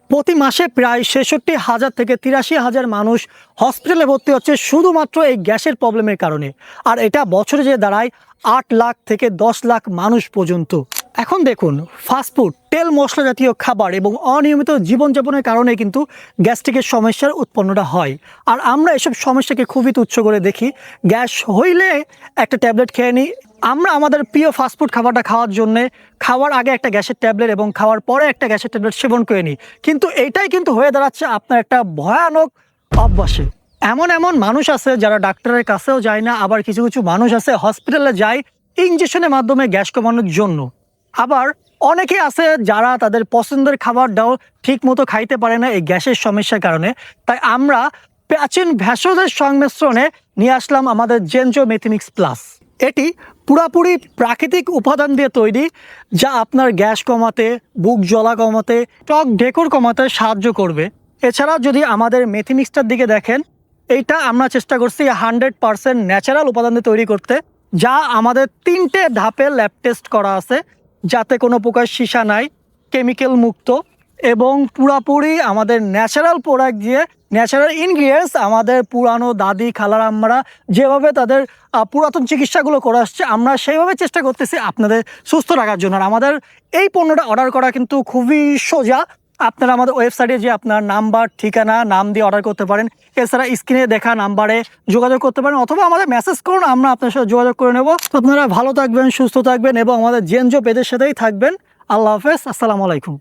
প্রতি মাসে প্রায় ৬৬,০০০ থেকে ৮৩,০০০ মানুষ হসপিটালে ভর্তি হচ্ছে শুধুমাত্র এই গ্যাসের প্রবলেমের কারণে। আর এটা বছরে যে দাঁড়ায় ৮ লাখ থেকে ১০ লাখ মানুষ পর্যন্ত। এখন দেখুন, ফাস্টফুড, তেল মশলা জাতীয় খাবার এবং অনিয়মিত জীবনযাপনের কারণে কিন্তু গ্যাস্ট্রিকের সমস্যার উৎপন্নটা হয়। আর আমরা এসব সমস্যাকে খুবই তুচ্ছ করে দেখি। গ্যাস হইলে একটা ট্যাবলেট খেয়ে নিই। আমরা আমাদের প্রিয় ফাস্টফুড খাবারটা খাওয়ার জন্যে খাওয়ার আগে একটা গ্যাসের ট্যাবলেট এবং খাওয়ার পরে একটা গ্যাসের ট্যাবলেট সেবন করে নিই। কিন্তু এইটাই কিন্তু হয়ে দাঁড়াচ্ছে আপনার একটা ভয়ানক অভ্যাসে। এমন এমন মানুষ আছে যারা ডাক্তারের কাছেও যায় না, আবার কিছু কিছু মানুষ আছে হসপিটালে যায় ইনজেকশনের মাধ্যমে গ্যাস কমানোর জন্য। আবার অনেকে আছে যারা তাদের পছন্দের খাবারটাও ঠিক মতো খাইতে পারে না এই গ্যাসের সমস্যার কারণে। তাই আমরা প্রাচীন ভেষজের সংমিশ্রণে নিয়ে আসলাম আমাদের জেনজো মেথিমিক্স প্লাস। এটি পুরাপুরি প্রাকৃতিক উপাদান দিয়ে তৈরি, যা আপনার গ্যাস কমাতে, বুক জ্বলা কমাতে, টক ঢেকুর কমাতে সাহায্য করবে। এছাড়া যদি আমাদের মেথিমিক্সটার দিকে দেখেন, এইটা আমরা চেষ্টা করছি 100% ন্যাচারাল উপাদান দিয়ে তৈরি করতে, যা আমাদের 3টে ধাপে ল্যাব টেস্ট করা আছে, যাতে কোনো প্রকার সীসা নাই, কেমিক্যাল মুক্ত এবং পুরাপুরি আমাদের ন্যাচারাল প্রোডাক্ট দিয়ে, ন্যাচারাল ইনগ্রিডিয়েন্টস আমাদের পুরানো দাদি খালার আম্মারা যেভাবে তাদের পুরাতন চিকিৎসাগুলো করে আসছে, আমরা সেইভাবে চেষ্টা করতেছি আপনাদের সুস্থ রাখার জন্য। আর আমাদের এই পণ্যটা অর্ডার করা কিন্তু খুবই সোজা। আপনারা আমাদের ওয়েবসাইটে যে আপনার নাম্বার, ঠিকানা, নাম দিয়ে অর্ডার করতে পারেন। এছাড়া স্ক্রিনে দেখা নাম্বারে যোগাযোগ করতে পারেন, অথবা আমাদের মেসেজ করুন, আমরা আপনার সাথে যোগাযোগ করে নেব। আপনারা ভালো থাকবেন, সুস্থ থাকবেন এবং আমাদের জেনজো পেজের সাথেই থাকবেন। আল্লাহ হাফেজ, আসসালামু আলাইকুম।